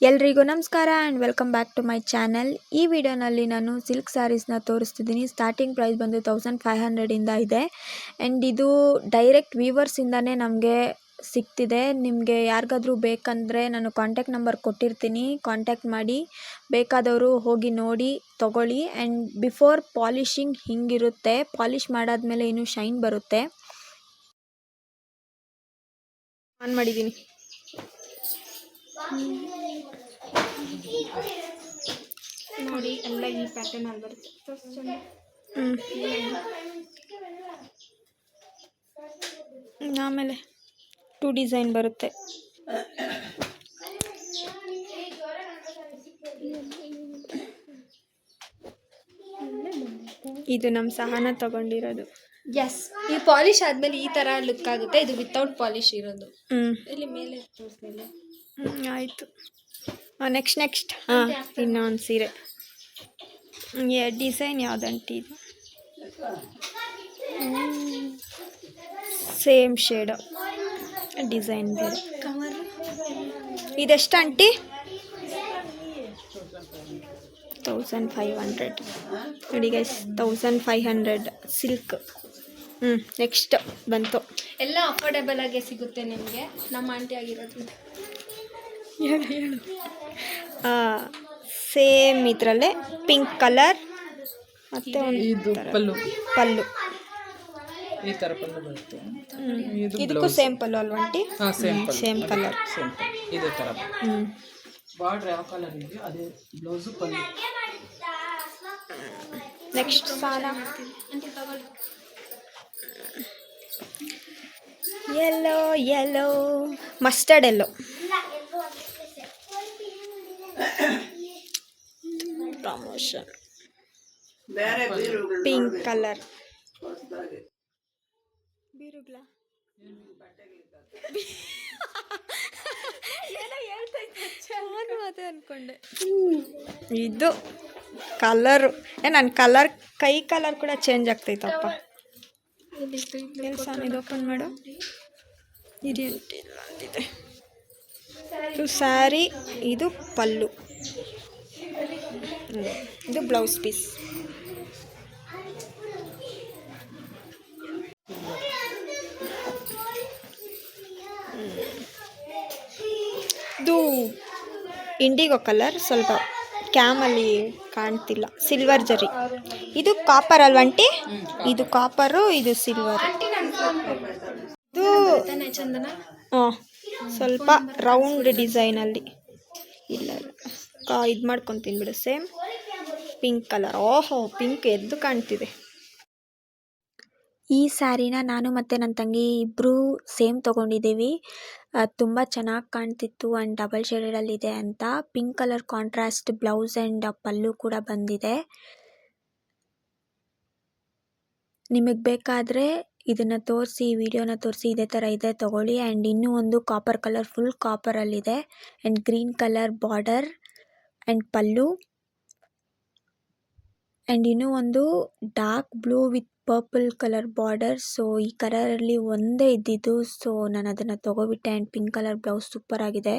ಎಲ್ರಿಗೂ ನಮಸ್ಕಾರ and welcome back to my channel. ಈ ವಿಡಿಯೋನಲ್ಲಿ ನಾನು ಸಿಲ್ಕ್ ಸ್ಯಾರೀಸ್ನ ತೋರಿಸ್ತಿದ್ದೀನಿ. ಸ್ಟಾರ್ಟಿಂಗ್ ಪ್ರೈಸ್ ಬಂದು 1500ಇಂದ ಇದೆ ಆ್ಯಂಡ್ ಇದು ಡೈರೆಕ್ಟ್ ವೀವರ್ಸಿಂದನೇ ನಮಗೆ ಸಿಗ್ತಿದೆ. ನಿಮಗೆ ಯಾರಿಗಾದ್ರೂ ಬೇಕಂದರೆ ನಾನು ಕಾಂಟ್ಯಾಕ್ಟ್ ನಂಬರ್ ಕೊಟ್ಟಿರ್ತೀನಿ, ಕಾಂಟ್ಯಾಕ್ಟ್ ಮಾಡಿ ಬೇಕಾದವರು ಹೋಗಿ ನೋಡಿ ತಗೊಳ್ಳಿ. ಆ್ಯಂಡ್ ಬಿಫೋರ್ ಪಾಲಿಷಿಂಗ್ ಹಿಂಗಿರುತ್ತೆ, ಪಾಲಿಷ್ ಮಾಡಾದ್ಮೇಲೆ ಇನ್ನೂ ಶೈನ್ ಬರುತ್ತೆ. ಆನ್ ಮಾಡಿದ್ದೀನಿ. ನೋಡಿ ಎಲ್ಲ ಈ ಪ್ಯಾಟರ್ನ್ ಅಲ್ಲಿ ಬರುತ್ತೆ. ಆಮೇಲೆ 2 ಡಿಸೈನ್ ಬರುತ್ತೆ. ಇದು ನಮ್ಮ ಸಹನ ತಗೊಂಡಿರೋದು. ಎಸ್, ಈ ಪಾಲಿಶ್ ಆದ್ಮೇಲೆ ಈ ತರ ಲುಕ್ ಆಗುತ್ತೆ. ಇದು ವಿತೌಟ್ ಪಾಲಿಶ್ ಇರೋದು. ಇಲ್ಲಿ ಮೇಲೆ ತೋರಿಸ್ತಿಲ್ಲ. ಆಯಿತು. ನೆಕ್ಸ್ಟ್ ಇನ್ನೊಂದು ಸೀರೆ. ಡಿಸೈನ್ ಯಾವುದಂಟಿ ಇದು? ಸೇಮ್ ಶೇಡ್ ಡಿಸೈನ್ ಬೇರೆ. ಇದೆಷ್ಟು ಆಂಟಿ? 1500 ನೋಡಿ ಗೈಸ್, 1500 ಸಿಲ್ಕ್. ನೆಕ್ಸ್ಟ್ ಬಂತು. ಎಲ್ಲ ಅಫೋರ್ಡೆಬಲ್ ಆಗಿ ಸಿಗುತ್ತೆ ನಿಮಗೆ, ನಮ್ಮ ಆಂಟಿ ಆಗಿರೋದ್ರಿಂದ. ಹೇಳು. ಸೇಮ್ ಇದರಲ್ಲೇ ಪಿಂಕ್ ಕಲರ್ ಮತ್ತೆ ಒಂದು ಪಲ್ಲು. ಈ ತರ ಪಲ್ಲು ಬರುತ್ತೆ. ಇದಕ್ಕೂ ಸೇಮ್ ಪಲ್ಲು ಅಲ್ವಾ ಆಂಟಿ? Same colour. ಇದೇ ತರ ಬಾರ್ಡರ್ ಯಾವ ಕಲರ್ ಇದೆ ಅದೇ ಬ್ಲೌಸ್ ಪಲ್ಲು. ನೆಕ್ಸ್ಟ್ ಸಾಲ yellow mustard yellow. Promotion pink colour. ಬೀರುಗ್ಲ ಅನ್ಕೊಂಡೆ. ಇದು ಕಲರು ನನ್ನ ಕಲರ್ ಕೈ ಕಲರ್ ಕೂಡ ಚೇಂಜ್ ಆಗ್ತೈತಪ್ಪ. ಇದು ಓಪನ್ ಮಾಡು. ಇದೆ ಇದು ಸ್ಯಾರಿ, ಇದು ಪಲ್ಲು, ಇದು ಬ್ಲೌಸ್ ಪೀಸ್. ಇದು ಇಂಡಿಗೋ ಕಲರ್, ಸ್ವಲ್ಪ ಕ್ಯಾಮಲ್ಲಿ ಕಾಣ್ತಿಲ್ಲ. ಸಿಲ್ವರ್ ಜರಿ. ಇದು ಕಾಪರ್ ಅಲ್ವಾ ಆಂಟಿ? ಇದು ಕಾಪರು, ಇದು ಸಿಲ್ವರ್. ಇದು ಸ್ವಲ್ಪ ರೌಂಡ್ ಡಿಸೈನಲ್ಲಿ ಇಲ್ಲ ಇದು ಮಾಡ್ಕೊತೀನಿ ಬಿಡು. Same pink colour. ಓಹೋ, ಪಿಂಕ್ ಎದ್ದು ಕಾಣ್ತಿದೆ. ಈ ಸ್ಯಾರಿನ ನಾನು ಮತ್ತು ನನ್ನ ತಂಗಿ ಇಬ್ಬರು ಸೇಮ್ ತೊಗೊಂಡಿದ್ದೀವಿ. ತುಂಬ ಚೆನ್ನಾಗಿ ಕಾಣ್ತಿತ್ತು ಆ್ಯಂಡ್ ಡಬಲ್ ಶೇಡೆಡಲ್ಲಿದೆ ಅಂತ. Pink colour contrast blouse and pallu ಕೂಡ ಬಂದಿದೆ. ನಿಮಗೆ ಬೇಕಾದರೆ ಇದನ್ನು ತೋರಿಸಿ, ವಿಡಿಯೋನ ತೋರಿಸಿ ಇದೇ ಥರ ಇದೆ ತೊಗೊಳ್ಳಿ. ಆ್ಯಂಡ್ ಇನ್ನೂ ಒಂದು ಕಾಪರ್ ಕಲರ್, ಫುಲ್ ಕಾಪರಲ್ಲಿದೆ and green colour border and pallu. And ಇನ್ನೂ ಒಂದು dark blue with purple colour border. So ಈ ಕಲರಲ್ಲಿ ಒಂದೇ ಇದ್ದಿದ್ದು, ಸೊ ನಾನು ಅದನ್ನು ತೊಗೊಬಿಟ್ಟೆ. And pink colour blouse super ಆಗಿದೆ.